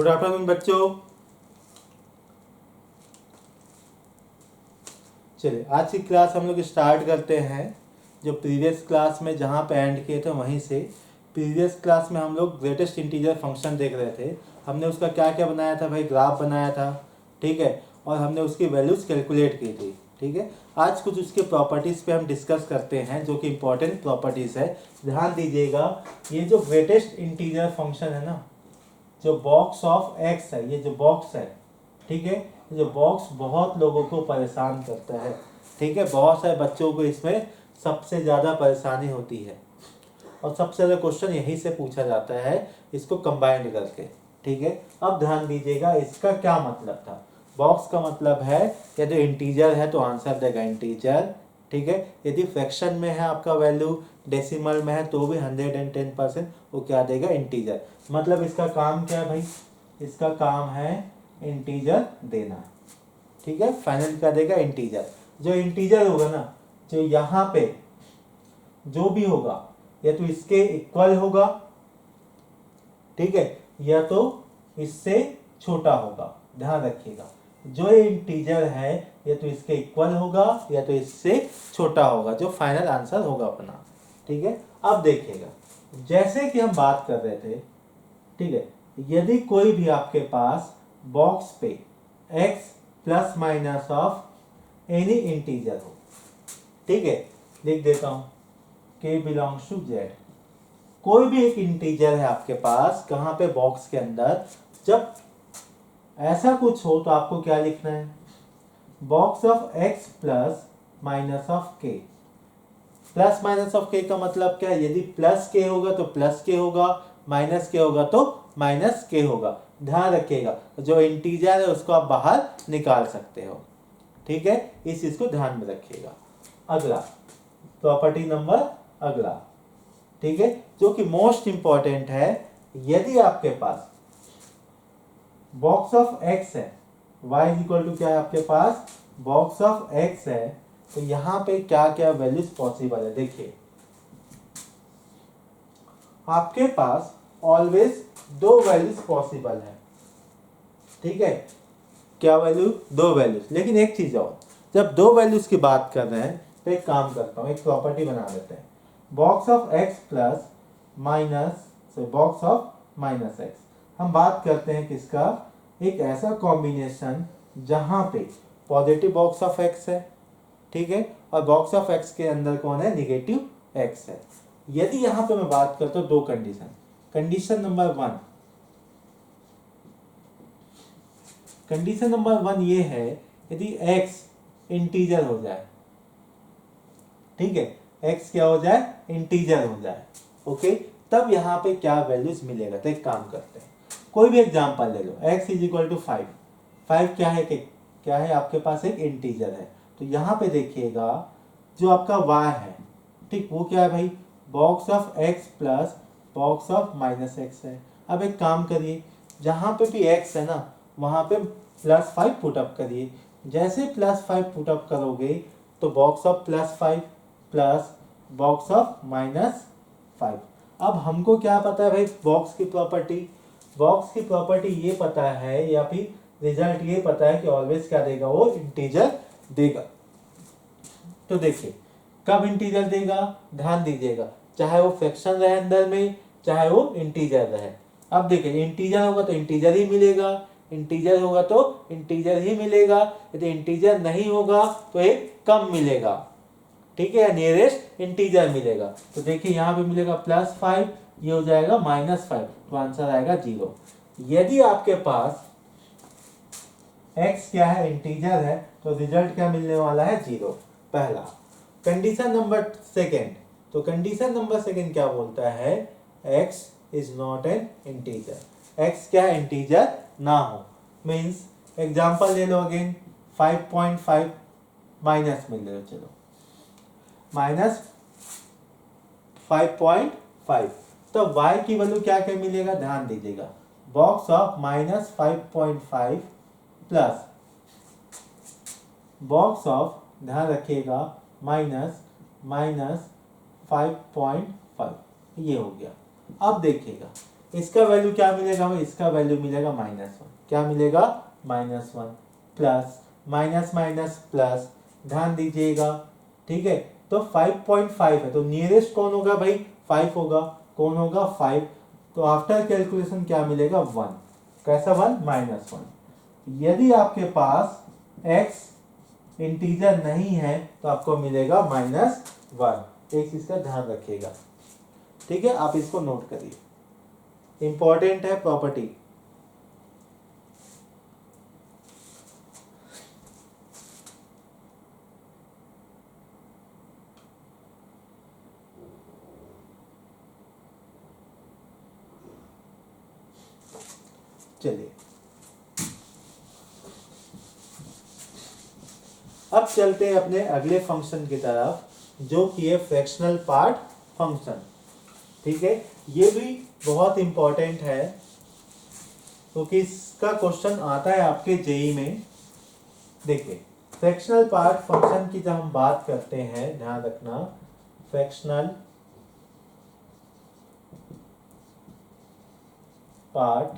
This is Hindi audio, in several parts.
गुड आफ्टरनून बच्चों। चलिए आज की क्लास हम लोग स्टार्ट करते हैं। जो प्रीवियस क्लास में जहाँ पे एंड किए थे वहीं से। प्रीवियस क्लास में हम लोग ग्रेटेस्ट इंटीजर फंक्शन देख रहे थे। हमने उसका क्या क्या बनाया था भाई, ग्राफ बनाया था, ठीक है, और हमने उसकी वैल्यूज कैलकुलेट की थी, ठीक है। आज कुछ उसके प्रॉपर्टीज़ पे हम डिस्कस करते हैं जो कि इंपॉर्टेंट प्रॉपर्टीज़ है। ध्यान दीजिएगा, ये जो ग्रेटेस्ट इंटीजर फंक्शन है ना, जो बॉक्स ऑफ एक्स है, ये जो बॉक्स है, ठीक है, ये बॉक्स बहुत लोगों को परेशान करता है, ठीक है। बहुत सारे बच्चों को इसमें सबसे ज़्यादा परेशानी होती है और सबसे ज़्यादा क्वेश्चन यहीं से पूछा जाता है, इसको कंबाइंड करके, ठीक है। अब ध्यान दीजिएगा, इसका क्या मतलब था। बॉक्स का मतलब है यदि इंटीजर है तो आंसर देगा इंटीजर, ठीक है। यदि फ्रैक्शन में है आपका वैल्यू, डेसिमल में है तो भी 110% वो क्या देगा, इंटीजर। मतलब इसका काम क्या है भाई, इसका काम है इंटीजर देना, ठीक है। फाइनल क्या देगा, इंटीजर। जो इंटीजर होगा ना, जो यहाँ पे जो भी होगा या तो इसके इक्वल होगा, ठीक है, या तो इससे छोटा होगा। ध्यान रखिएगा, जो इंटीजर है या तो इसके इक्वल होगा या तो इससे छोटा होगा, जो फाइनल आंसर होगा अपना, ठीक है। अब देखिएगा, जैसे कि हम बात कर रहे थे, ठीक है, यदि कोई भी आपके पास बॉक्स पे x plus minus of any integer हो, ठीक है, लिख देता हूं k बिलोंग्स टू z। कोई भी एक इंटीजर है आपके पास, कहां पे, बॉक्स के अंदर। जब ऐसा कुछ हो तो आपको क्या लिखना है, box of x plus minus of k। Plus minus of k का मतलब क्या है, यदि प्लस k होगा तो प्लस k होगा, माइनस k होगा तो माइनस k होगा। ध्यान रखिएगा, जो इंटीजर है उसको आप बाहर निकाल सकते हो, ठीक है। इस चीज को ध्यान में रखिएगा। अगला प्रॉपर्टी नंबर, अगला, ठीक है, जो कि मोस्ट इंपॉर्टेंट है। यदि आपके पास बॉक्स ऑफ x है, y इक्वल टू क्या है आपके पास, बॉक्स ऑफ x है, तो यहां पे क्या क्या वैल्यूज पॉसिबल है। देखिए, आपके पास ऑलवेज दो वैल्यूज पॉसिबल है, ठीक है। क्या वैल्यू, दो वैल्यूज। लेकिन एक चीज और, जब दो वैल्यूज की बात कर रहे हैं तो एक काम करता हूं, एक प्रॉपर्टी बना लेते हैं, box of x plus minus से बॉक्स ऑफ माइनस एक्स। हम बात करते हैं किसका, एक ऐसा कॉम्बिनेशन जहां पे पॉजिटिव बॉक्स ऑफ x है, ठीक है, और बॉक्स ऑफ x के अंदर कौन है, निगेटिव x है। यदि यहां पे मैं बात करता हूं दो condition, condition number one, condition number one ये है, यदि x इंटीजर हो जाए, ठीक है, x क्या हो जाए, इंटीजर हो जाए, ओके, तब यहां पे क्या वैल्यूज मिलेगा। तो एक काम करते हैं, कोई भी एग्जांपल ले लो, x इज इक्वल टू 5। 5 क्या है, कि क्या है आपके पास, एक इंटीजर है। तो यहां पे देखिएगा, जो आपका y है, ठीक, वो क्या है भाई, box of x plus box of minus x है। अब एक काम करिए, जहां पे भी x है ना, वहां पे +5 पुटअप करिए। जैसे +5 पुटअप करोगे तो box of +5 plus box of -5। अब हमको क्या पता है भाई, बॉक्स की प्रॉपर्टी, बॉक्स की प्रॉपर्टी ये पता है, या फिर रिजल्ट ये पता है कि ऑलवेज क्या देगा, वो इंटीजर देगा। तो देखिए, कब इंटीजर देगा, ध्यान दीजिएगा, चाहे वो फ्रैक्शन रहे अंदर में, चाहे वो इंटीजर रहे। अब देखिए, इंटीजर होगा तो इंटीजर ही मिलेगा, इंटीजर होगा तो इंटीजर ही मिलेगा, यदि इंटीजर नहीं होगा तो एक कम मिलेगा, ठीक है, या नियरेस्ट इंटीजर मिलेगा। तो देखिए यहाँ पे मिलेगा +5, ये हो जाएगा -5, तो आंसर आएगा 0। यदि आपके पास x क्या है, इंटीजर है, तो रिजल्ट क्या मिलने वाला है, 0, पहला। कंडीशन नंबर सेकेंड, तो कंडीशन नंबर सेकेंड क्या बोलता है, x is not an integer. x क्या है, इंटीजर ना हो, मीन्स एग्जाम्पल ले लो अगेन, 5.5 माइनस में ले लो, चलो -5.5, तो y की वैल्यू क्या क्या मिलेगा, ध्यान दीजिएगा, box of -5.5 plus box of, ध्यान रखिएगा, -5.5, ये हो गया। अब देखिएगा, इसका वैल्यू क्या मिलेगा भाई, इसका वैल्यू मिलेगा -1। क्या मिलेगा, -1 प्लस माइनस माइनस प्लस, ध्यान दीजिएगा, ठीक है। तो 5.5 है, तो नियरेस्ट कौन होगा भाई, 5 होगा, कौन होगा 5। तो आफ्टर कैलकुलेशन क्या मिलेगा, 1। कैसा 1, -1। यदि आपके पास x इंटीजर नहीं है तो आपको मिलेगा -1। एक चीज का ध्यान रखिएगा, ठीक है, आप इसको नोट करिए, इंपॉर्टेंट है प्रॉपर्टी। चलिए अब चलते हैं अपने अगले फंक्शन की तरफ, जो कि है फ्रैक्शनल पार्ट फंक्शन, ठीक है। ये भी बहुत इंपॉर्टेंट है क्योंकि इसका क्वेश्चन आता है आपके जेई में। देखिए फ्रैक्शनल पार्ट फंक्शन की जब हम बात करते हैं, ध्यान रखना, फ्रैक्शनल पार्ट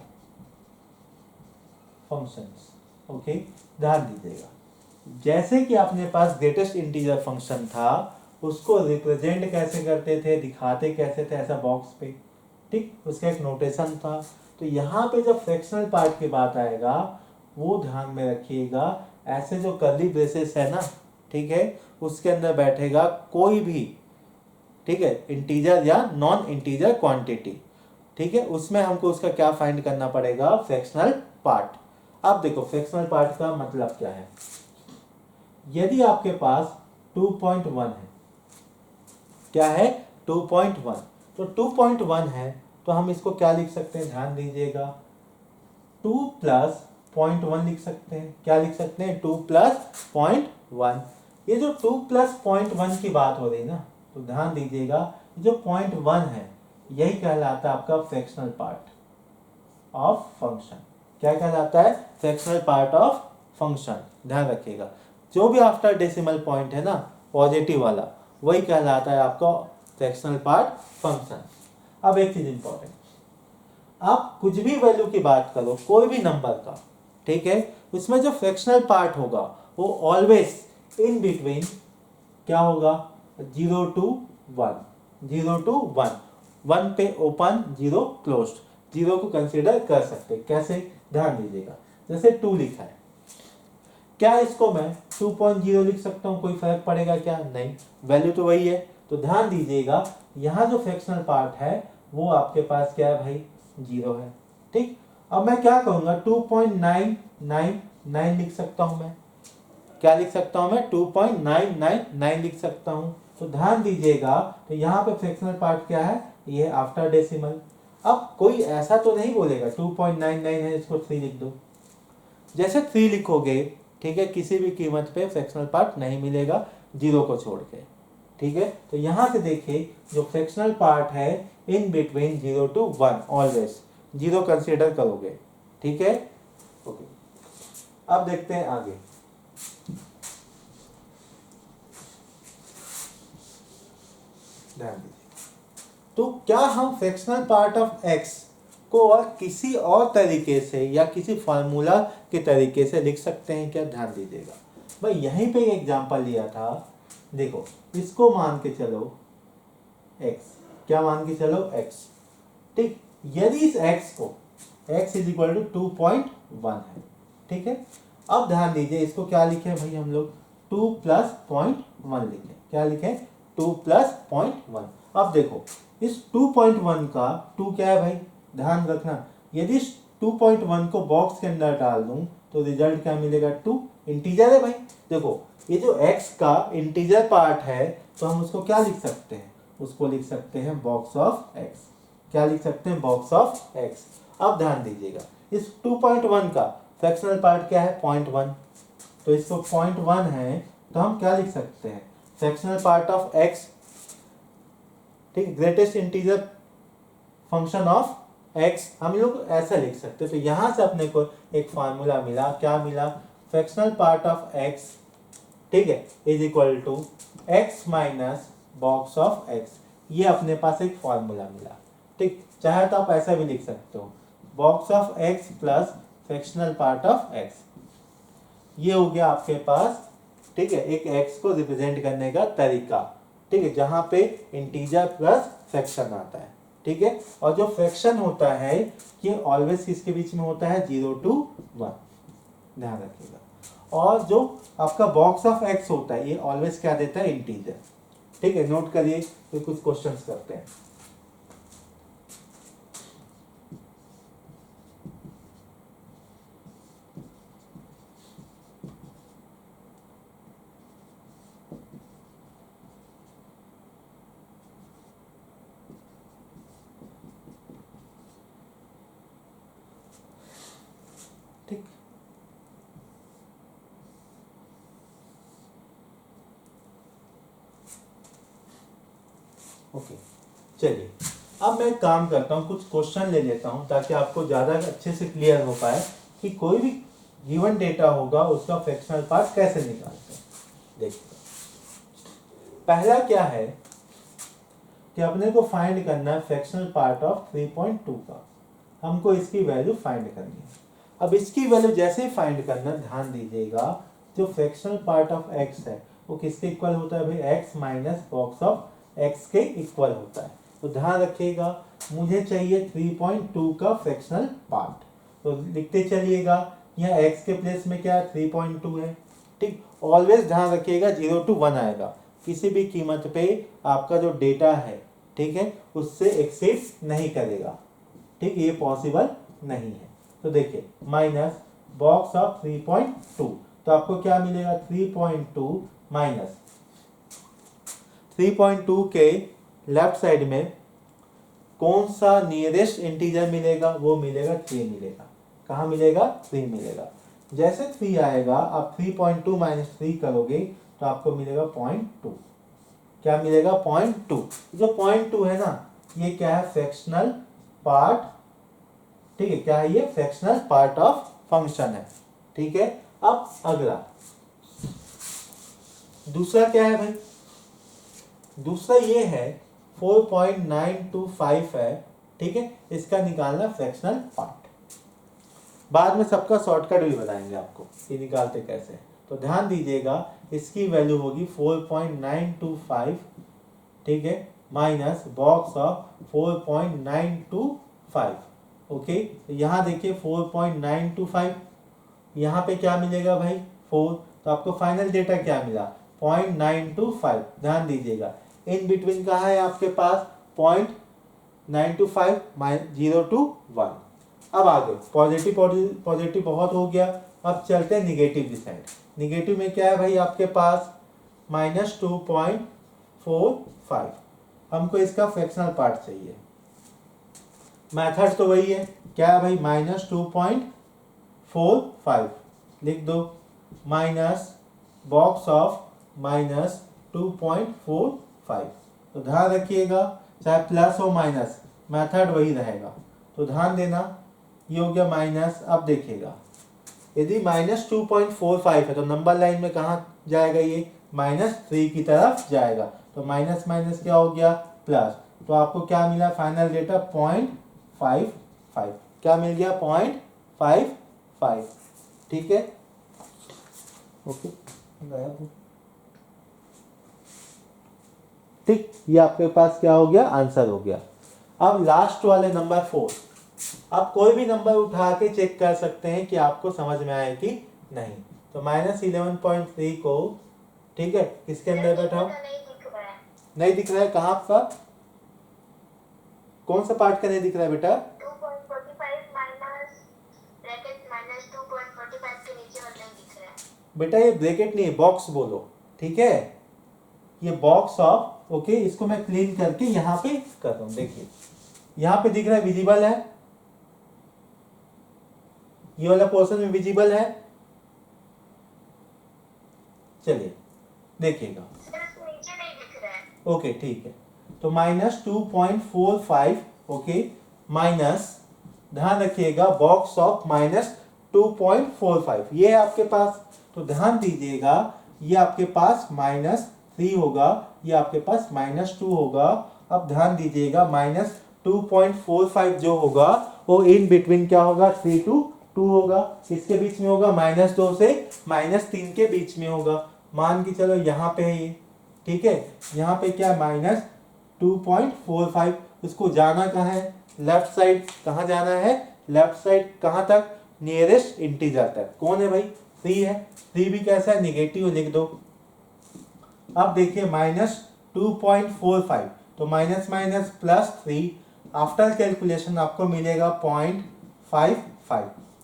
फंक्शंस, ओके, ध्यान दीजिएगा। जैसे कि अपने पास ग्रेटेस्ट इंटीजर फंक्शन था, उसको रिप्रेजेंट कैसे करते थे, दिखाते कैसे थे, ऐसा बॉक्स पे, ठीक, उसका एक नोटेशन था। तो यहाँ पे जब फ्रैक्शनल पार्ट की बात आएगा, वो ध्यान में रखिएगा, ऐसे जो कर्ली ब्रेसेस है ना, ठीक है, उसके अंदर बैठेगा कोई भी, ठीक है, इंटीजर या नॉन इंटीजर क्वांटिटी, ठीक है, उसमें हमको उसका क्या फाइंड करना पड़ेगा, फ्रैक्शनल पार्ट। अब देखो फ्रैक्शनल पार्ट का मतलब क्या है। यदि आपके पास 2.1 है, क्या है 2.1, तो 2.1 है तो हम इसको क्या लिख सकते हैं, ध्यान दीजिएगा, 2 प्लस 0.1 लिख सकते हैं। क्या लिख सकते हैं, 2 प्लस 0.1। ये जो 2 प्लस 0.1 की बात हो रही है ना, तो ध्यान दीजिएगा, जो 0.1 है यही कहलाता है आपका फ्रैक्शनल पार्ट ऑफ फंक्शन। क्या कहलाता है, फ्रैक्शनल पार्ट ऑफ फंक्शन, ध्यान रखिएगा। जो भी आफ्टर डेसिमल पॉइंट है ना, पॉजिटिव वाला, वही कहलाता है आपका फ्रैक्शनल पार्ट फंक्शन। अब एक चीज इंपॉर्टेंट, आप कुछ भी वैल्यू की बात करो, कोई भी नंबर का, ठीक है, उसमें जो फ्रैक्शनल पार्ट होगा वो ऑलवेज इन बिटवीन क्या होगा, 0 to 1, 0 to 1, 1 पे ओपन, 0 क्लोज्ड, 0 को कंसीडर कर सकते। कैसे, ध्यान दीजिएगा, जैसे 2 लिखा है, क्या इसको मैं 2.0 लिख सकता हूं, कोई फर्क पड़ेगा क्या, नहीं, वैल्यू तो वही है। तो ध्यान दीजिएगा, यहाँ जो फ्रैक्शनल पार्ट है वो आपके पास क्या है भाई, 0 है, ठीक। अब मैं क्या करूंगा, 2.999 लिख सकता हूं मैं, क्या लिख सकता हूं मैं, 2.999 लिख सकता हूं। तो ध्यान दीजिएगा, तो यहाँ पे फ्रैक्शनल पार्ट क्या है, ये आफ्टर डेसिमल। अब कोई ऐसा तो नहीं बोलेगा 2.99 है इसको 3 लिख दो, जैसे 3 लिखोगे, ठीक है, किसी भी कीमत पे फ्रैक्शनल पार्ट नहीं मिलेगा 0 को छोड़ के, ठीक है। तो यहां से देखिए, जो फ्रैक्शनल पार्ट है in between 0 to 1, always 0 consider करोगे, ठीक है, ओके। अब देखते हैं आगे, ध्यान दीजिए। तो क्या हम फ्रैक्शनल पार्ट ऑफ x को और किसी और तरीके से या किसी फार्मूला के तरीके से लिख सकते हैं क्या, ध्यान दीजिएगा। भाई यहीं पे एक एग्जांपल लिया था, देखो इसको मान के चलो x, क्या मान के चलो x, ठीक। यदि इस x को x इज इक्वल टू 2.1 है, ठीक है। अब ध्यान दीजिए, इसको क्या लिखे भाई हम लोग, 2 प्लस 0.1 लिखे, क्या लिखे, 2 प्लस 0.1। अब देखो इस 2.1 का 2 क्या है भाई, ध्यान रखना, यदि इस 2.1 को बॉक्स के अंदर डाल दूं तो रिजल्ट क्या मिलेगा, 2, इंटीजर है भाई। देखो ये जो x का इंटीजर पार्ट है, तो हम उसको क्या लिख सकते हैं, उसको लिख सकते हैं बॉक्स ऑफ x। क्या लिख सकते हैं, बॉक्स ऑफ x। अब ध्यान दीजिएगा, इस 2.1 का फ्रैक्शनल पार्ट क्या है, 0.1, तो इसको 0.1 है, तो हम क्या लिख सकते हैं, फ्रैक्शनल पार्ट ऑफ x, ठीक, greatest integer function of x, हम लोग ऐसा लिख सकते हैं। तो यहां से अपने को एक फार्मूला मिला, क्या मिला, फ्रैक्शनल पार्ट ऑफ x, ठीक है, is equal to x minus box of x। ये अपने पास एक फार्मूला मिला, ठीक। चाहे तो आप ऐसा भी लिख सकते हो, box of x plus fractional part of x. ये हो गया आपके पास, ठीक है, एक एक्स को रिप्रेजेंट करने का तरीका, ठीक है, जहां पे इंटीजर प्लस फ्रैक्शन आता है, ठीक है। और जो फ्रैक्शन होता है ये ऑलवेज किसके बीच में होता है, 0 to 1, ध्यान रखिएगा। और जो आपका बॉक्स ऑफ एक्स होता है ये ऑलवेज क्या देता है, इंटीजर, ठीक है। नोट करिए, तो कुछ क्वेश्चंस करते हैं। ठीक, ओके, चलिए अब मैं काम करता हूँ, कुछ क्वेश्चन ले लेता हूँ ताकि आपको ज़्यादा अच्छे से क्लियर हो पाए कि कोई भी गिवन डेटा होगा उसका फ्रैक्शनल पार्ट कैसे निकालते हैं। देखिए पहला क्या है कि अपने को फाइंड करना है फ्रैक्शनल पार्ट ऑफ 3.2 का, हमको इसकी वैल्यू फाइंड करनी है। अब इसकी वैल्यू जैसे ही फाइंड करना, ध्यान दीजिएगा, जो फ्रैक्शनल पार्ट ऑफ एक्स है वो किसके इक्वल होता है भाई, x minus box of x के इक्वल होता है। तो ध्यान रखिएगा, मुझे चाहिए 3.2 का फ्रैक्शनल पार्ट, तो लिखते चलिएगा, यहाँ एक्स के प्लेस में क्या है, 3.2 है, ठीक। ऑलवेज ध्यान रखिएगा 0 to 1 आएगा, किसी भी कीमत पे आपका जो डेटा है, ठीक है, उससे एक्सीड नहीं करेगा, ठीक, ये पॉसिबल नहीं है। तो देखिए माइनस बॉक्स ऑफ 3.2, तो आपको क्या मिलेगा, 3.2 माइनस 3.2 के लेफ्ट साइड में कौन सा नियरेस्ट इंटीजर मिलेगा, वो मिलेगा 3 मिलेगा। कहाँ मिलेगा, 3 मिलेगा। जैसे 3 आएगा, आप 3.2 माइनस 3 करोगे तो आपको मिलेगा 0.2। क्या मिलेगा, 0.2। जो 0.2 है ना, ये क्या है, फ्रैक्शनल पार्ट, ठीक है, क्या है ये, फ्रैक्शनल पार्ट ऑफ फंक्शन है, ठीक है। अब अगला दूसरा क्या है भाई, दूसरा ये है 4.925 है, ठीक है, इसका निकालना फ्रैक्शनल पार्ट। बाद में सबका शॉर्टकट भी बताएंगे आपको कि निकालते कैसे। तो ध्यान दीजिएगा, इसकी वैल्यू होगी 4.925, ठीक है, माइनस बॉक्स ऑफ 4.925, ओके। तो यहाँ देखिए 4.925, यहाँ पे क्या मिलेगा भाई, 4, तो आपको फाइनल डेटा क्या मिला, 0.925। ध्यान दीजिएगा, इन बिटवीन कहाँ है आपके पास, 0.925 0 to 1। अब आगे पॉजिटिव पॉजिटिव बहुत हो गया, अब चलते हैं निगेटिव की साइड। निगेटिव में क्या है भाई आपके पास, -2.45। हमको इसका फ्रैक्शनल पार्ट चाहिए, मेथड तो वही है, क्या है भाई, -2.45 लिख दो, माइनस बॉक्स ऑफ -2.45। तो ध्यान रखिएगा, चाहे प्लस हो माइनस, मेथड वही रहेगा, तो ध्यान देना। ये हो गया माइनस। अब देखिएगा, यदि -2.45 है तो नंबर लाइन में कहाँ जाएगा, ये -3 की तरफ जाएगा, तो माइनस माइनस क्या हो गया, प्लस। तो आपको क्या मिला, फाइनल डेटा 0.55, क्या मिल गया, 0.55, ठीक है, ओके, ठीक। ये आपके पास क्या हो गया, आंसर हो गया। अब लास्ट वाले नंबर 4, आप कोई भी नंबर उठा के चेक कर सकते हैं कि आपको समझ में आए कि नहीं। तो -11.3 को, ठीक है, किसके अंदर बैठाओ, नहीं दिख रहा है, कहाँ आपका, कौन सा पार्ट का नहीं दिख रहा है बेटा, 2.45 माइनस ब्रैकेट -2.45 के नीचे वाला नहीं दिख रहा है बेटा, ये ब्रैकेट नहीं है, बॉक्स बोलो, ठीक है, ये बॉक्स ऑफ, ओके। इसको मैं क्लीन करके यहाँ पे कर रहा हूँ, देखिए यहाँ पे दिख रहा है, विजिबल है, ये वाला पोर्शन में विजिबल है, चलिए देखिएगा, सिर्फ नीचे नहीं दिख रहा है, ओके, ठीक है। तो -2.45, ओके, माइनस, ध्यान रखिएगा, बॉक्स ऑफ -2.45, ये है आपके पास। तो ध्यान दीजिएगा, ये आपके पास -3 होगा, ये आपके पास -2 होगा। अब ध्यान दीजिएगा, 2.45 जो होगा वो इन बिटवीन क्या होगा 3 to 2 होगा, इसके बीच में होगा -2 से -3 के बीच में होगा। मान के चलो यहाँ पे है ये, ठीक है, यहाँ पे क्या -2.45, उसको जाना कहाँ है लेफ्ट साइड, कहाँ जाना है लेफ्ट साइड, कहाँ तक नियरेस्ट इंटीजर तक। कौन है भाई 3 है, 3 भी कैसा है नेगेटिव, लिख दो। अब देखिए -2.45 तो माइनस माइनस +3 आफ्टर कैलकुलेशन आपको मिलेगा 0.55।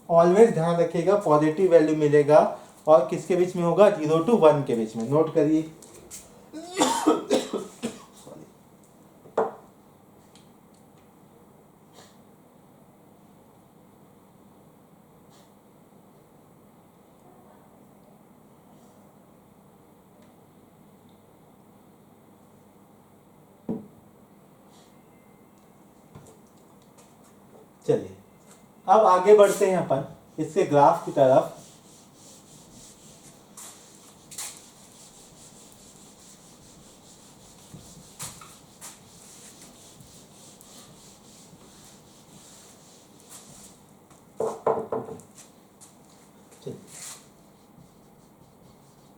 ऑलवेज ध्यान रखिएगा पॉजिटिव वैल्यू मिलेगा और किसके बीच में होगा 0 to 1 के बीच में, नोट करिए। चलिए अब आगे बढ़ते हैं अपन इसके ग्राफ की तरफ।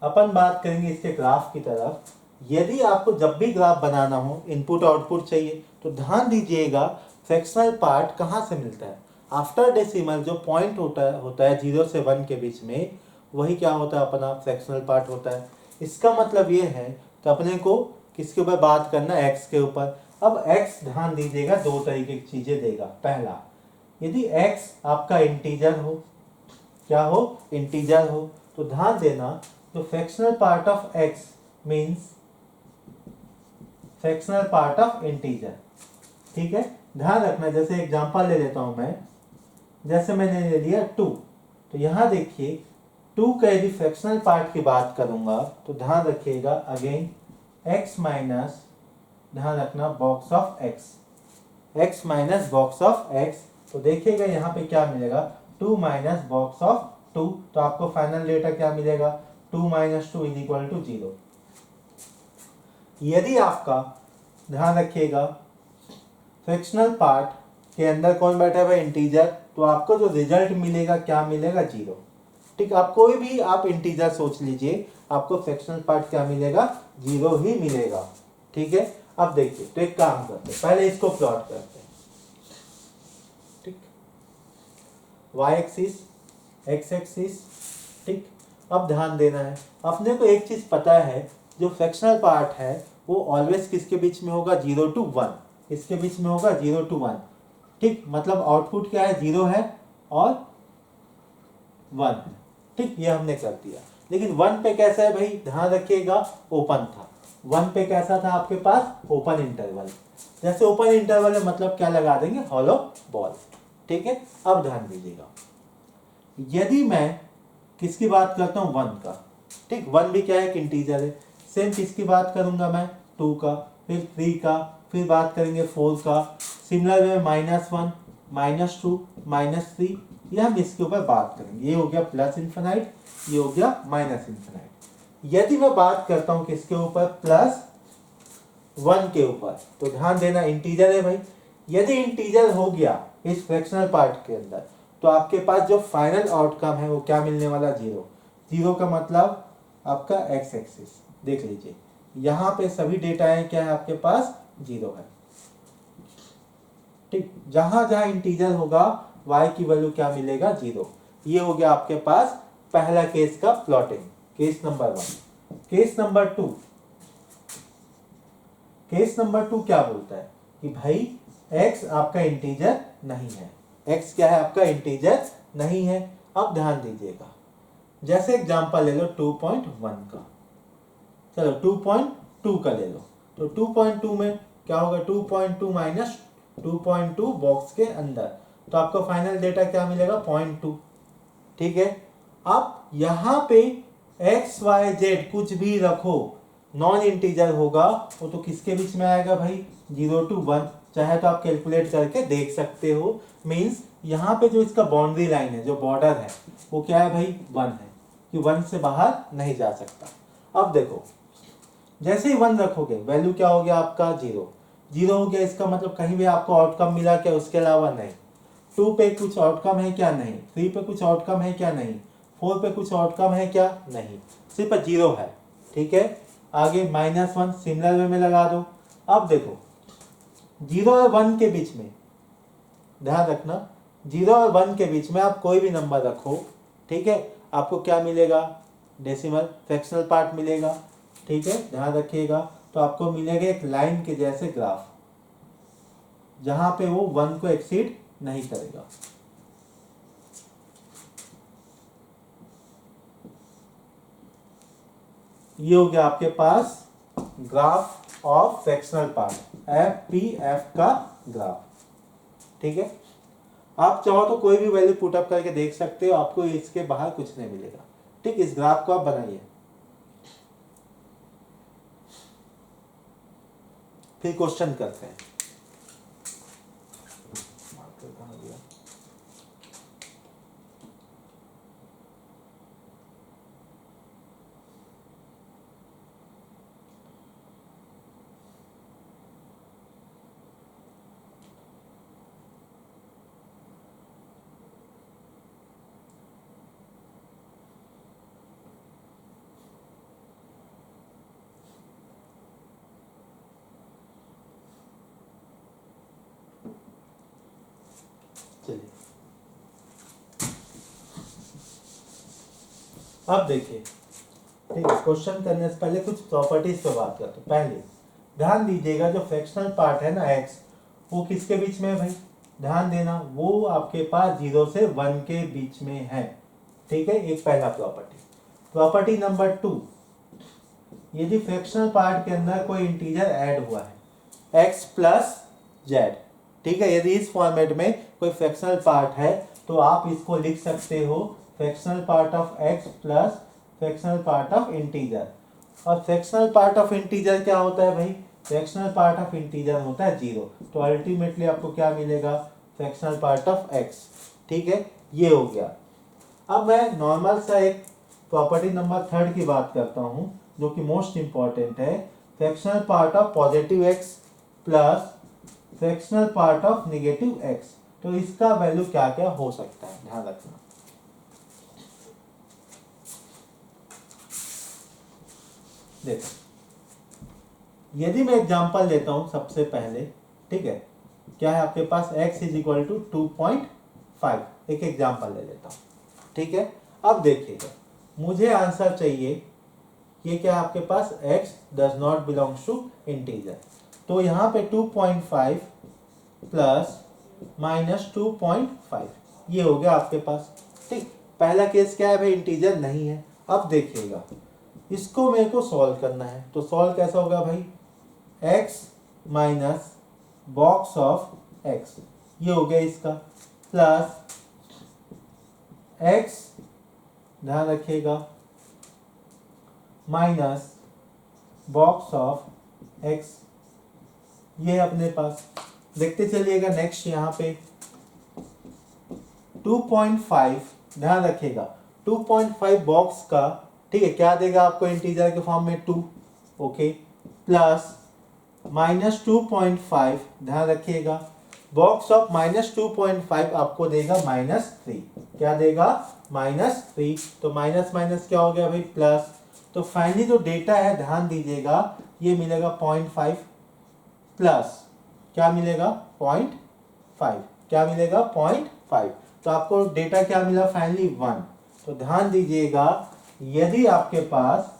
अपन बात करेंगे इसके ग्राफ की तरफ। यदि आपको जब भी ग्राफ बनाना हो, इनपुट आउटपुट चाहिए, तो ध्यान दीजिएगा फ्रैक्शनल पार्ट कहाँ से मिलता है। आफ्टर डेसिमल जो पॉइंट होता है 0 से 1 के बीच में, वही क्या होता है अपना फ्रैक्शनल पार्ट होता है। इसका मतलब ये है कि अपने को किसके ऊपर बात करना है, एक्स के ऊपर। अब एक्स ध्यान दीजिएगा दो तरीके की चीजें देगा। पहला, यदि एक्स आपका इंटीजर हो, क्या हो इंटीजर हो, तो ध्यान देना तो fractional part of x means fractional part of integer. ठीक है, ध्यान रखना। जैसे एग्जांपल ले लेता हूं मैं, जैसे मैंने ले लिया 2, तो यहां देखिए 2 का यदि फ्रैक्शनल पार्ट की बात करूंगा तो ध्यान रखिएगा अगेन x माइनस, ध्यान रखना box of x minus box of x, तो देखिएगा यहाँ पे क्या मिलेगा 2 माइनस बॉक्स ऑफ 2, तो आपको फाइनल डेटा क्या मिलेगा 2 माइनस 2 इज इक्वल टू 0। यदि आपका ध्यान रखिएगा फ्रैक्शनल पार्ट के अंदर कौन बैठा है भाई इंटीजर, तो आपको जो रिजल्ट मिलेगा क्या मिलेगा 0। ठीक, आप कोई भी आप इंटीजर सोच लीजिए, आपको फ्रैक्शनल पार्ट क्या मिलेगा 0 ही मिलेगा। ठीक है, अब देखिए तो एक काम करते हैं, पहले इसको प्लॉट करते हैं। ठीक, y एक्सिस x एक्सिस। ठीक, अब ध्यान देना है, अपने को एक चीज पता है, जो फ्रैक्शनल पार्ट है वो ऑलवेज किसके बीच में होगा 0 to 1, इसके बीच में होगा 0 to 1। ठीक, मतलब आउटपुट क्या है 0 है और 1 है। ठीक, ये हमने कर दिया। लेकिन 1 पे कैसा है भाई, ध्यान रखिएगा ओपन था। 1 पे कैसा था आपके पास ओपन इंटरवल। जैसे ओपन इंटरवल है मतलब क्या लगा देंगे हॉलो बॉल। ठीक है, अब ध्यान दीजिएगा, यदि मैं किसकी बात करता हूँ 1 का, ठीक 1 भी क्या है एक इंटीजर है। सेम किसकी बात करूंगा मैं 2 का, फिर 3 का, फिर बात करेंगे 4 का। सिमिलर वे -1 -2 -3, ये हम इसके ऊपर बात करेंगे। ये हो गया प्लस इन्फिनाइट, ये हो गया माइनस इन्फिनाइट। यदि मैं बात करता हूं किसके ऊपर +1 के ऊपर, तो ध्यान देना इंटीजर है भाई। यदि इंटीजर हो गया इस फ्रैक्शनल पार्ट के अंदर, तो आपके पास जो फाइनल आउटकम है वो क्या मिलने वाला 0। 0 का मतलब आपका x एक्सिस देख लीजिए, यहाँ पे सभी डेटा है क्या है आपके पास 0 है। ठीक, जहां जहां इंटीजर होगा y की वैल्यू क्या मिलेगा 0। ये हो गया आपके पास पहला केस का plotting, case number 1। Case number 2, case number 2 क्या बोलता है कि भाई x आपका इंटीजर नहीं है, x क्या है आपका इंटीजर नहीं है। अब ध्यान दीजिएगा, जैसे एग्जांपल ले लो 2.1 का, चलो 2.2 का ले लो, तो 2.2 में क्या होगा 2.2 माइनस 2.2 बॉक्स के अंदर, तो आपको फाइनल डेटा क्या मिलेगा 0.2। ठीक है, अब यहाँ पे x y z कुछ भी रखो, नॉन इंटीजर होगा वो तो किसके बीच में आएगा भाई 0 to 1। चाहे तो आप कैलकुलेट करके देख सकते हो। मींस यहाँ पे जो इसका बाउंड्री लाइन है, जो बॉर्डर है, वो क्या है भाई 1 है, कि 1 से बाहर नहीं जा सकता। अब देखो जैसे ही 1 रखोगे वैल्यू क्या हो गया आपका 0। जीरो हो गया, इसका मतलब कहीं भी आपको आउटकम मिला क्या, उसके अलावा नहीं। 2 पे कुछ आउटकम है क्या, नहीं। 3 पे कुछ आउटकम है क्या, नहीं। 4 पे कुछ आउटकम है क्या, नहीं, सिर्फ जीरो है। ठीक है, आगे -1 सिमिलर वे में लगा दो। अब देखो 0 और 1 के बीच में, ध्यान रखना 0 और 1 के बीच में आप कोई भी नंबर रखो, ठीक है, आपको क्या मिलेगा, डेसिमल फ्रैक्शनल पार्ट मिलेगा। ठीक है, ध्यान रखिएगा। तो आपको मिलेगा एक लाइन के जैसे ग्राफ, जहां पे वो 1 को एक्सीड नहीं करेगा। ये हो गया आपके पास graph of fractional part, FPF का ग्राफ। ठीक है, आप चाहो तो कोई भी वैल्यू पुट अप करके देख सकते हो, आपको इसके बाहर कुछ नहीं मिलेगा। ठीक, इस ग्राफ को आप बनाइए। फिर क्वेश्चन करते हैं। चलिए, अब देखिए, ठीक है, क्वेश्चन करने से पहले कुछ प्रॉपर्टीज पे बात करते हैं। पहले ध्यान दीजिएगा, जो फ्रैक्शनल पार्ट है ना x, वो किसके बीच में है भाई, ध्यान देना, वो आपके पास 0 से 1 के बीच में है। ठीक है, एक पहला प्रॉपर्टी। प्रॉपर्टी नंबर 2, यदि फ्रैक्शनल पार्ट के अंदर कोई इंटीजर ऐड हुआ है x प्लस जेड, ठीक है, यदि इस फॉर्मेट में कोई फ्रैक्शनल पार्ट है तो आप इसको लिख सकते हो fractional part of x plus fractional part of integer. और फ्रैक्शनल पार्ट ऑफ इंटीजर क्या होता है भाई, फ्रैक्शनल पार्ट ऑफ इंटीजर होता है 0। तो अल्टीमेटली आपको क्या मिलेगा, फ्रैक्शनल पार्ट ऑफ x। ठीक है, ये हो गया। अब मैं नॉर्मल सा एक प्रॉपर्टी नंबर 3 की बात करता हूं, जो कि मोस्ट इंपॉर्टेंट है, fractional part of positive x plus fractional part of negative x। तो इसका वैल्यू क्या क्या हो सकता है, ध्यान रखना। देखो, यदि मैं एग्जांपल लेता हूं सबसे पहले, ठीक है, क्या है आपके पास x इज इक्वल टू 2.5, एक एग्जांपल ले लेता हूं। ठीक है, अब देखिएगा, मुझे आंसर चाहिए, ये क्या है आपके पास, x does not belongs to integer. तो यहाँ पे 2.5 प्लस -2.5, ये हो गया आपके पास। ठीक, पहला केस क्या है भाई, इंटीजर नहीं है। अब देखिएगा, इसको मेरे को सॉल्व करना है, तो सॉल्व कैसा होगा भाई, x minus box of x, ये हो गया इसका, प्लस x, ध्यान रखिएगा, माइनस बॉक्स ऑफ x, ये अपने पास। देखते चलिएगा नेक्स्ट, यहाँ पे 2.5, ध्यान रखिएगा 2.5 बॉक्स का, ठीक है, क्या देगा आपको इंटीजर के फॉर्म में 2, ओके, प्लस -2.5, ध्यान रखिएगा, बॉक्स ऑफ -2.5 आपको देगा -3, क्या देगा, -3। तो माइनस माइनस क्या हो गया भाई, प्लस। तो फाइनली जो डेटा है, ध्यान दीजिएगा, ये मिलेगा 0.5 प्लस क्या मिलेगा, 0.5, क्या मिलेगा, 0.5। तो आपको डेटा क्या मिला, फाइनली 1। तो ध्यान दीजिएगा, यदि आपके पास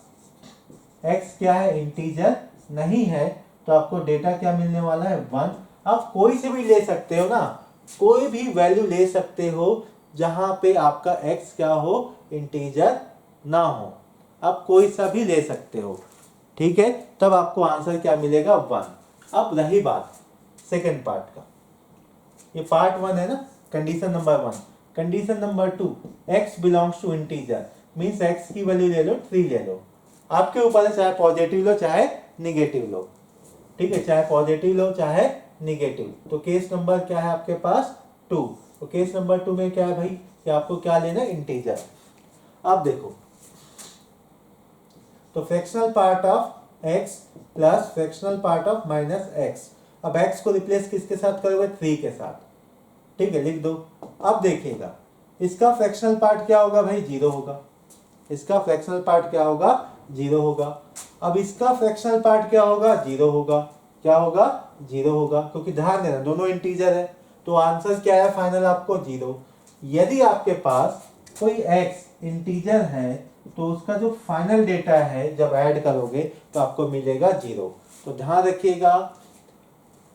x क्या है, इंटीजर नहीं है, तो आपको डेटा क्या मिलने वाला है, 1। आप कोई से भी ले सकते हो ना, कोई भी वैल्यू ले सकते हो जहां पे आपका x क्या हो, इंटीजर ना हो, आप कोई सा भी ले सकते हो। ठीक है, तब आपको आंसर क्या मिलेगा, 1। अब रही बात सेकेंड पार्ट का, ये पार्ट 1 है ना, condition number 1। Condition number 2, x belongs to integer, means x की वैल्यू ले लो, 3 ले लो, आपके ऊपर है, चाहे पॉजिटिव लो चाहे निगेटिव लो। ठीक है, चाहे पॉजिटिव लो चाहे निगेटिव। तो केस नंबर क्या है आपके पास, 2। तो केस नंबर 2 में क्या है भाई, कि आपको क्या लेना है, इंटीजर। अब देखो, तो fractional part of x plus fractional part of -x, अब x को रिप्लेस किसके साथ करोगे, 3 के साथ, ठीक है, लिख दो। अब देखिएगा इसका फ्रैक्शनल पार्ट क्या होगा भाई, 0 होगा। इसका फ्रैक्शनल पार्ट क्या होगा, 0 होगा। अब इसका फ्रैक्शनल पार्ट क्या होगा, 0 होगा। क्या होगा, 0 होगा, क्योंकि ध्यान देना दोनों इंटीजर है। तो आंसर क्या है फाइनल आपको, 0। यदि आपके पास कोई x इंटीजर है तो उसका जो फाइनल डेटा है जब ऐड करोगे तो आपको मिलेगा 0। तो ध्यान रखिएगा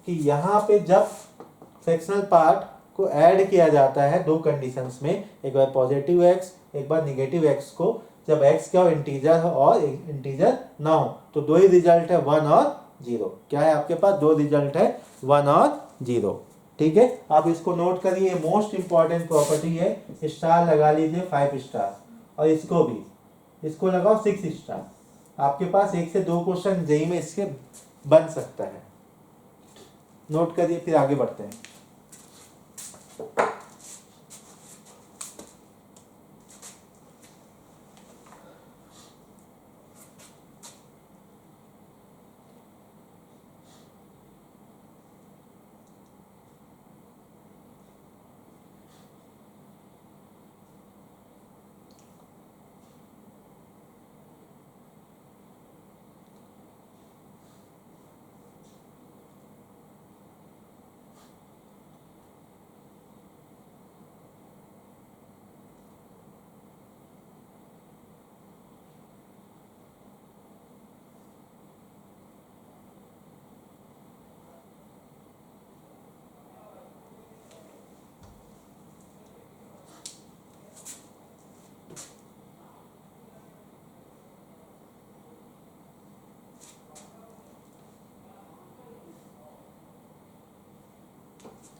कि यहाँ पे जब फ्रैक्शनल पार्ट को ऐड किया जाता है दो कंडीशंस में, एक बार पॉजिटिव x एक बार निगेटिव x को, जब x क्या हो, इंटीजर हो और इंटीजर ना हो, तो दो ही रिजल्ट है, 1 और 0। क्या है आपके पास, दो रिजल्ट है, 1 और 0। ठीक है, आप इसको नोट करिए, मोस्ट इंपॉर्टेंट प्रॉपर्टी है। स्टार लगा लीजिए 5 स्टार, और इसको भी, इसको लगाओ 6 स्टार। आपके पास 1 से 2 क्वेश्चन जेईई में इसके बन सकता है। नोट करिए, फिर आगे बढ़ते हैं।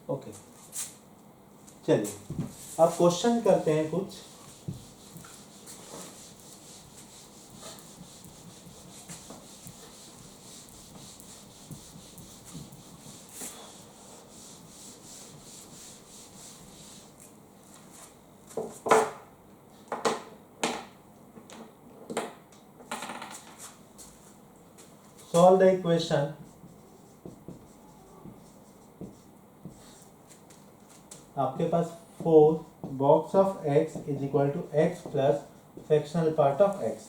ओके, चलिए अब क्वेश्चन करते हैं कुछ। Solve the equation आपके पास 4 box of x is equal to x plus fractional part of x।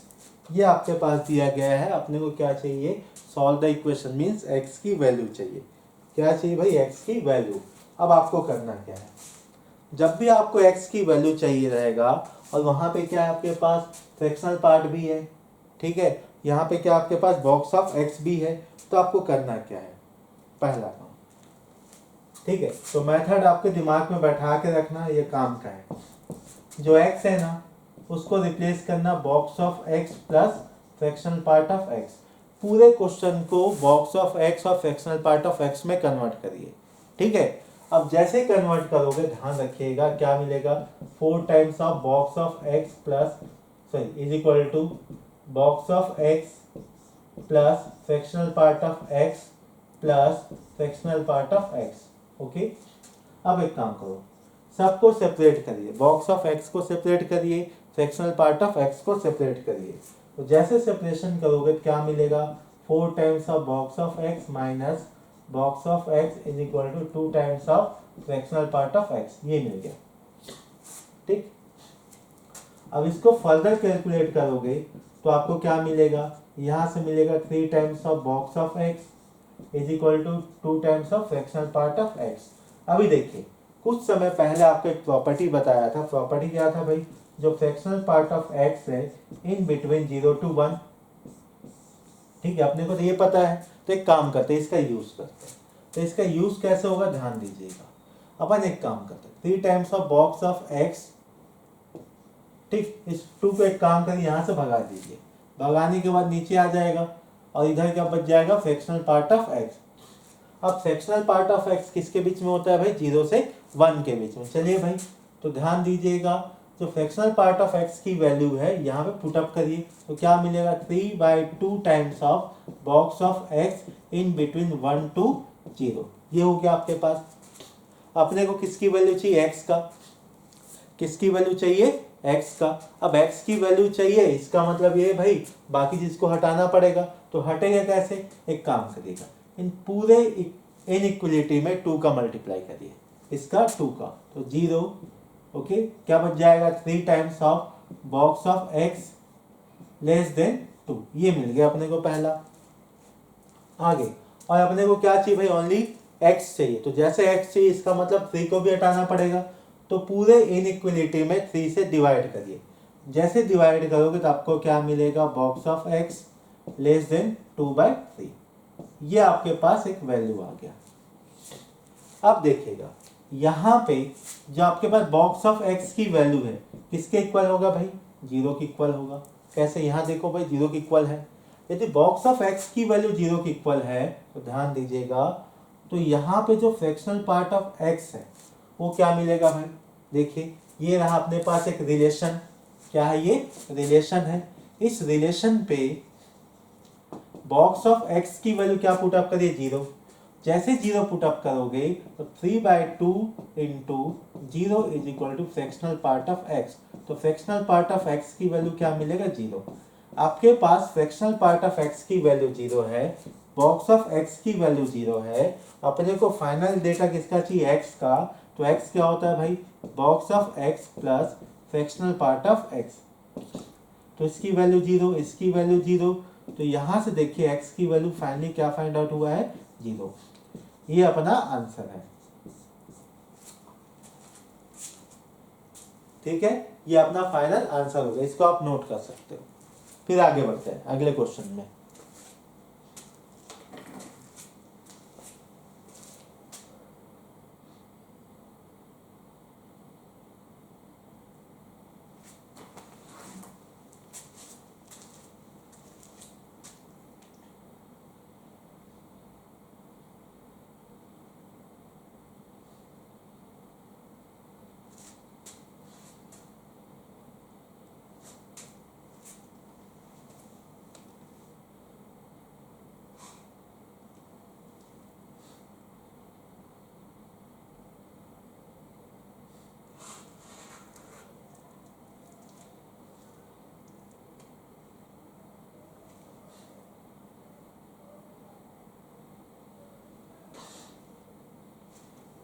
ये आपके पास दिया गया है। अपने को क्या चाहिए, solve the equation means x की वैल्यू चाहिए। क्या चाहिए भाई, x की वैल्यू। अब आपको करना क्या है, जब भी आपको x की वैल्यू चाहिए रहेगा और वहां पे क्या है आपके पास फ्रैक्शनल पार्ट भी है, ठीक है, यहाँ पे क्या आपके पास बॉक्स ऑफ x भी है, तो आपको करना क्या है, पहला काम, ठीक है। तो मेथड आपके दिमाग में बैठा के रखना, ये काम का है। जो x है ना उसको रिप्लेस करना box of x plus fractional part of x। पूरे क्वेश्चन को बॉक्स ऑफ x और फ्रैक्शनल पार्ट ऑफ x में कन्वर्ट करिए, ठीक है। अब जैसे कन्वर्ट करोगे ध्यान रखिएगा क्या मिलेगा, 4 times of box of x plus sorry is equal to box of x plus fractional part of x plus fractional part of x। Okay, अब एक काम करो, सबको सेपरेट करिए, बॉक्स ऑफ x को सेपरेट करिए, फ्रैक्शनल पार्ट ऑफ x को सेपरेट करिए। तो जैसे सेपरेशन करोगे क्या मिलेगा, 4 times of box of x minus box of x is equal to 2 times of fractional part of x। ये मिल गया, ठीक। अब इसको फर्दर कैलकुलेट करोगे तो आपको क्या मिलेगा, यहाँ से मिलेगा 3 times of box of x is equal to 2 times of fractional part of x। अभी देखिए कुछ समय पहले आपको एक प्रॉपर्टी बताया था। प्रॉपर्टी क्या था भाई, जो फ्रैक्शनल पार्ट ऑफ x है इन बिटवीन 0 to 1, ठीक है, अपने को तो ये पता है। तो एक काम करते हैं, इसका यूज करते हैं। तो इसका यूज कैसे होगा ध्यान दीजिएगा। अपन एक काम करते हैं, 3 times of box of x, ठीक, इस 2 को एक काम करिए यहाँ से भगा दीजिए, भगाने के बाद नीचे आ जाएगा और इधर क्या बच जाएगा, फ्रैक्शनल पार्ट ऑफ x। अब फ्रैक्शनल पार्ट ऑफ x किसके बीच में होता है भाई, 0 से 1 के बीच में। चलिए भाई, तो ध्यान दीजिएगा, जो फ्रैक्शनल पार्ट ऑफ x की वैल्यू है यहाँ पे पुट अप करिए, तो क्या मिलेगा, 3/2 times of box of x in between 1 to 0। ये हो गया आपके पास। अपने को किसकी वैल्यू चाहिए, x का। किसकी वैल्यू चाहिए, x का। अब x की वैल्यू चाहिए, इसका मतलब ये भाई बाकी चीज को हटाना पड़ेगा। तो हटेगा कैसे, एक काम करिएगा, इन पूरे इनइक्वलिटी में 2 का मल्टीप्लाई करिए, इसका 2 का, तो 0। ओके, क्या बच जाएगा 3 times of box of x less than 2, ये मिल गया अपने को पहला। आगे, और अपने को क्या चाहिए भाई, ओनली x चाहिए, तो जैसे x चाहिए इसका मतलब 3 को भी हटाना पड़ेगा, तो पूरे इनइक्वलिटी में 3 से डिवाइड करिए। जैसे डिवाइड करोगे तो आपको क्या मिलेगा, box of x less than 2/3, ये आपके पास एक वैल्यू आ गया। अब देखिएगा यहाँ पे जो आपके पास बॉक्स ऑफ x की वैल्यू है किसके इक्वल होगा भाई, 0 के इक्वल होगा। कैसे, यहाँ देखो भाई 0 के इक्वल है। यदि बॉक्स ऑफ x की वैल्यू 0 के इक्वल है तो ध्यान दीजिएगा, तो यहाँ पे जो फ्रैक्शनल पार्ट ऑफ x है वो क्या मिलेगा भाई, देखिए ये रहा अपने पास एक रिलेशन, क्या है ये रिलेशन है। इस रिलेशन पे बॉक्स ऑफ x की वैल्यू क्या पुट अप करिए, 0। जैसे 0 पुट अप करोगे तो 3/2 into 0 is equal to fractional part of x, तो फ्रैक्शनल पार्ट ऑफ x की वैल्यू क्या मिलेगा, 0। आपके पास फ्रैक्शनल पार्ट ऑफ x की वैल्यू 0 है, बॉक्स ऑफ x की वैल्यू 0 है, अपने को फाइनल डेटा किसका चाहिए, x का, तो x क्या होता है भाई, box of x plus fractional part of x, तो इसकी वैल्यू 0, इसकी वैल्यू 0, तो यहां से देखिए x की वैल्यू फाइनली क्या फाइंड आउट हुआ है, 0। ये अपना आंसर है, ठीक है, ये अपना फाइनल आंसर होगा, इसको आप नोट कर सकते हो। फिर आगे बढ़ते हैं अगले क्वेश्चन में।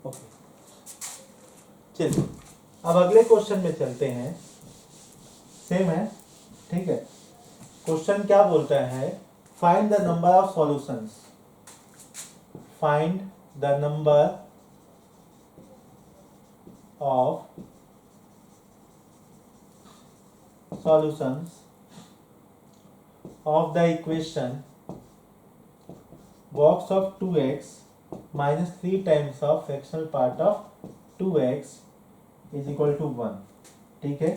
ओके, चलिए अब अगले क्वेश्चन में चलते हैं, सेम है, ठीक है। क्वेश्चन क्या बोलता है, find the number of solutions, find the number of solutions of the equation box of 2x minus 3 times of fractional part of 2x is equal to 1, ठीक है।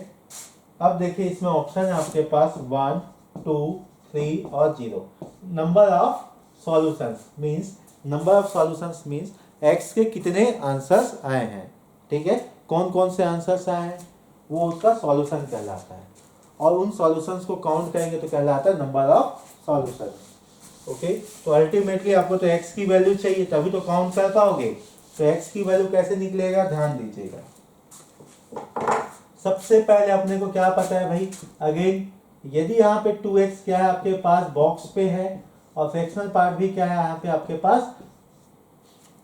अब देखिए इसमें ऑप्शन है आपके पास 1, 2, 3 और 0। Number of solutions means, number of solutions means x के कितने आंसर्स आए हैं, ठीक है, कौन कौन से आंसर्स आए हैं वो उसका सॉल्यूशन कहलाता है, और उन सॉल्यूशंस को काउंट करेंगे तो कहलाता है नंबर ऑफ सॉल्यूशंस। ओके, तो अल्टीमेटली आपको तो x की वैल्यू चाहिए तभी तो काउंट कर पाओगे, तो x की वैल्यू कैसे निकलेगा, ध्यान दीजिएगा। सबसे पहले अपने को क्या पता है भाई, अगेन यदि यहाँ पे 2x क्या है आपके पास बॉक्स पे है, और फ्रैक्शनल पार्ट भी क्या है यहाँ पे आपके पास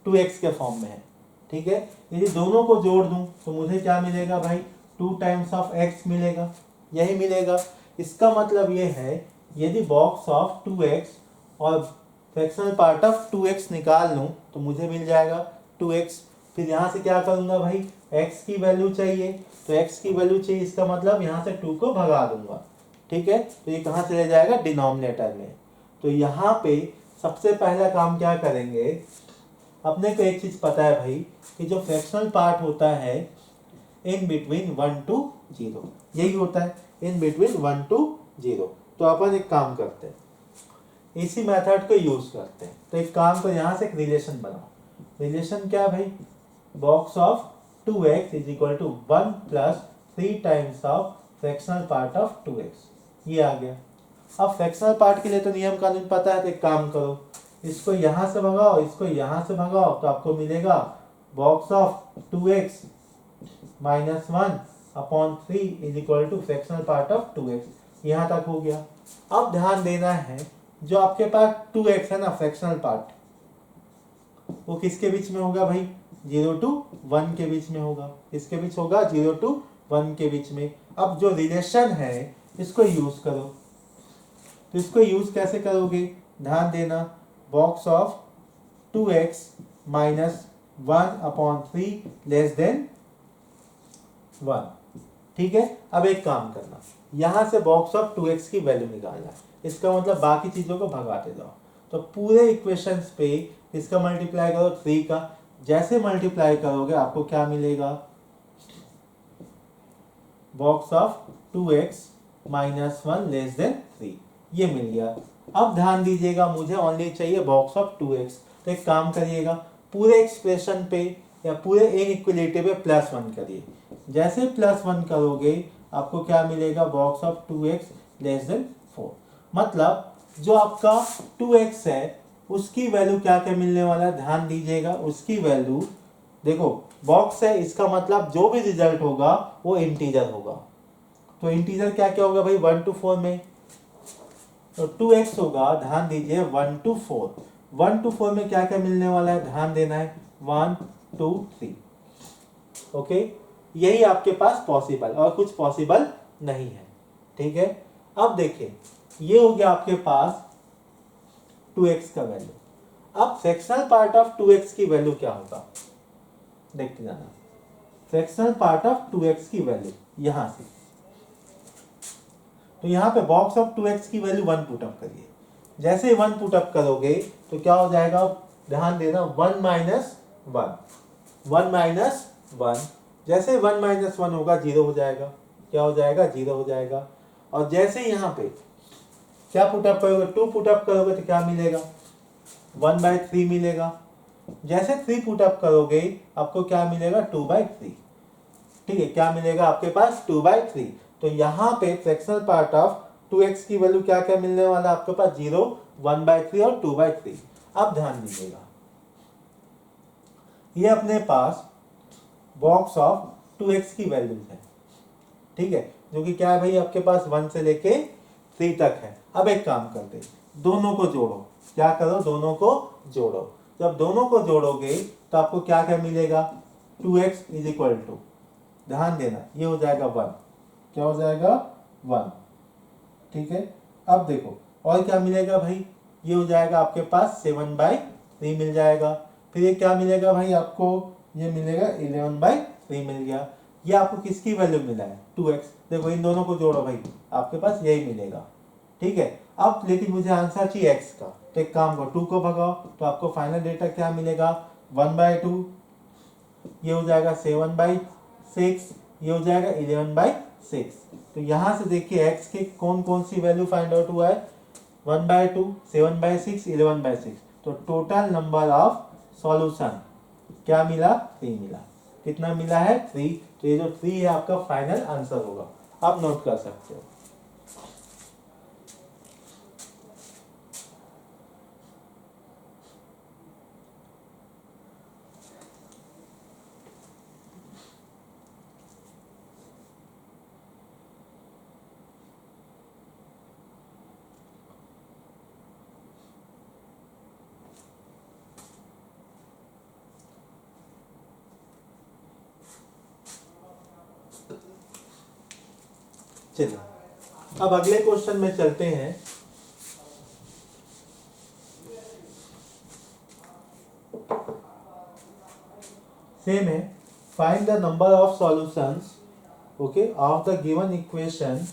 2x के फॉर्म में है, ठीक है। यदि दोनों को जोड़ दूं तो मुझे क्या मिलेगा भाई, 2 टाइम्स ऑफ x मिलेगा, यही मिलेगा। इसका मतलब ये है यदि बॉक्स ऑफ 2x और फ्रैक्शनल पार्ट ऑफ 2x निकाल लूं तो मुझे मिल जाएगा 2x। फिर यहाँ से क्या करूंगा भाई, x की वैल्यू चाहिए, तो x की वैल्यू चाहिए, इसका मतलब यहाँ से 2 को भगा दूंगा, ठीक है, तो ये कहाँ चले जाएगा, डिनोमिनेटर में। तो यहाँ पे सबसे पहला काम क्या करेंगे, अपने को एक चीज पता है भाई कि जो फ्रैक्शनल पार्ट होता है इन बिटवीन 1 to 0, यही होता है, इन बिटवीन 1 to 0। तो अपन एक काम करते हैं, इसी मेथड को यूज करते हैं। तो एक काम को यहाँ से एक रिलेशन बनाओ, रिलेशन क्या भाई, box of 2x is equal to 1 plus 3 times of fractional part of 2x, ये आ गया। अब फ्रैक्शनल पार्ट के लिए तो नियम कानून पता है, तो एक काम करो, इसको यहाँ से भगाओ, इसको यहाँ से भगाओ, तो आपको मिलेगा box of 2x minus 1 upon 3 is equal to fractional part of 2x, यहाँ तक हो गया। अब ध्यान देना है जो आपके पास 2x है ना फ्रैक्शनल पार्ट, वो किसके बीच में होगा भाई, 0 to 1 के बीच में होगा। किसके बीच होगा, 0 to 1 के बीच में। अब जो रिलेशन है इसको यूज करो। तो इसको यूज कैसे करोगे, ध्यान देना, box of 2x minus 1/3 less than 1। ठीक है, अब एक काम करना, यहां से बॉक्स ऑफ 2x की वैल्यू निकालना। इसका मतलब बाकी चीजों को भगाते जाओ। तो पूरे इक्वेशंस पे इसका मल्टीप्लाई करो 3 का। जैसे मल्टीप्लाई करोगे आपको क्या मिलेगा, box of 2x minus 1 less than 3, ये मिल गया। अब ध्यान दीजिएगा, मुझे ओनली चाहिए बॉक्स ऑफ 2x। तो एक काम करिएगा, पूरे एक्सप्रेशन पे या पूरे इनइक्वालिटी पे +1 करिए। जैसे +1 करोगे आपको क्या मिलेगा, box of 2x less than 4। मतलब जो आपका 2x है उसकी वैल्यू क्या क्या मिलने वाला है, ध्यान दीजिएगा। उसकी वैल्यू देखो, बॉक्स है इसका मतलब जो भी रिजल्ट होगा वो इंटीजर होगा। तो इंटीजर क्या क्या होगा भाई, 1 to 4 में। तो 2x होगा, ध्यान दीजिए 1 to 4। 1 to 4 में क्या क्या मिलने वाला है, ध्यान देना है, 1 2 3। ओके, यही आपके पास पॉसिबल, और कुछ पॉसिबल नहीं है। ठीक है, अब देखिए ये हो गया आपके पास 2x का वैल्यू। अब फ्रैक्शनल पार्ट ऑफ 2x की वैल्यू क्या होगा, देखते जाना। फ्रैक्शनल पार्ट ऑफ 2x की वैल्यू यहां से, तो यहां पे बॉक्स ऑफ 2x की वैल्यू 1 पुटअप करिए। जैसे 1 पुटअप करोगे तो क्या हो जाएगा, ध्यान देना, 1 माइनस 1, 1 माइनस 1। जैसे 1 माइनस 1 होगा 0 हो जाएगा। क्या हो जाएगा, 0 हो जाएगा। और जैसे यहाँ पे क्या पुटअप करोगे, 2 पुटअप करोगे तो क्या मिलेगा, 1/3 मिलेगा। जैसे 3 पुटअप करोगे आपको क्या मिलेगा, 2/3। ठीक है, क्या मिलेगा आपके पास, 2/3। तो यहाँ पे फ्रैक्शनल पार्ट ऑफ 2x की वैल्यू क्या क्या मिलने वाला है आपके पास, 0, 1/3 और 2/3। अब ध्यान दीजिएगा, ये अपने पास बॉक्स ऑफ 2x की वैल्यू है। ठीक है, जो कि क्या है भाई, आपके पास 1 से लेके 3 तक है। अब एक काम करते, दोनों को जोड़ो। क्या करो, दोनों को जोड़ो। जब दोनों को जोड़ोगे तो आपको क्या क्या मिलेगा, 2x इज इक्वल टू, ध्यान देना, ये हो जाएगा 1। क्या हो जाएगा, 1। ठीक है, अब देखो और क्या मिलेगा भाई, ये हो जाएगा आपके पास 7/3 मिल जाएगा। फिर ये क्या मिलेगा भाई आपको, ये मिलेगा 11/3 मिल गया। ये आपको किसकी वैल्यू मिला है, 2x। देखो इन दोनों को जोड़ो भाई, आपके पास यही मिलेगा। ठीक है, अब लेकिन मुझे आंसर चाहिए x का। तो एक काम करो, 2 को भगाओ तो आपको फाइनल डेटा क्या मिलेगा, 1/2, ये हो जाएगा 7/6, ये हो जाएगा 11/6। तो यहां से देखिए x के कौन कौन सी वैल्यू फाइंड आउट हुआ है, 1/2, 7/6, 11/6। तो टोटल नंबर ऑफ सॉल्यूशन क्या मिला, 3 मिला। कितना मिला है, 3। तो ये जो 3 है आपका फाइनल आंसर होगा। आप नोट कर सकते हो। चलिए अब अगले क्वेश्चन में चलते हैं। सेम है, find the number of solutions okay of the given equation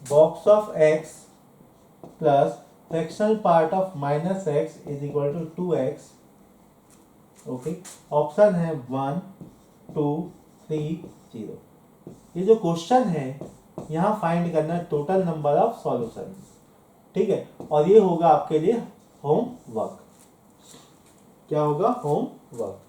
box of x plus fractional part of -x is equal to 2x। Okay, option है 1 2 3 0। ये जो क्वेश्चन है यहाँ फाइंड करना है टोटल नंबर ऑफ सॉल्यूशन। ठीक है, और ये होगा आपके लिए होम वर्क। क्या होगा, home work.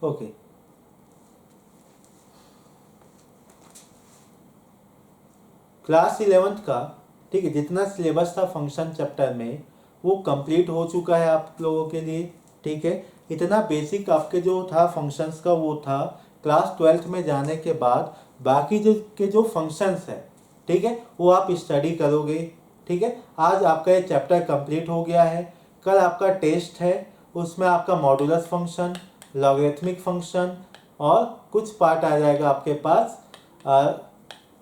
Okay, class 11th का ठीक है, जितना सिलेबस था फंक्शन चैप्टर में वो कंप्लीट हो चुका है आप लोगों के लिए। ठीक है, इतना बेसिक आपके जो था फंक्शंस का वो था। क्लास 12th में जाने के बाद बाकी जो फंक्शंस है, ठीक है, वो आप स्टडी करोगे। ठीक है, आज आपका ये चैप्टर कंप्लीट हो गया है। कल आपका टेस्ट है, उसमें आपका मॉडुलस फंक्शन, लॉगरिथमिक फंक्शन और कुछ पार्ट आ जाएगा आपके पास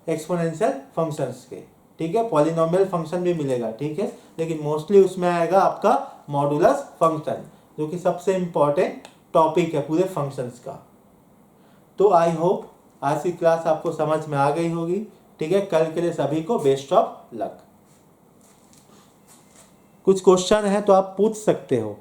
एक्सपोनेंशियल फंक्शंस के। ठीक है, पॉलिनोमियल फंक्शन भी मिलेगा। ठीक है, लेकिन मोस्टली उसमें आएगा आपका मॉडुलस फंक्शन, जो कि सबसे इम्पॉर्टेंट टॉपिक है पूरे फंक्शंस का। तो आई होप आज की क्लास आपको समझ में आ गई होगी। ठीक है, कल के लिए सभी को बेस्ट ऑफ लक। कुछ क्वेश्चन है तो आप पूछ सकते हो।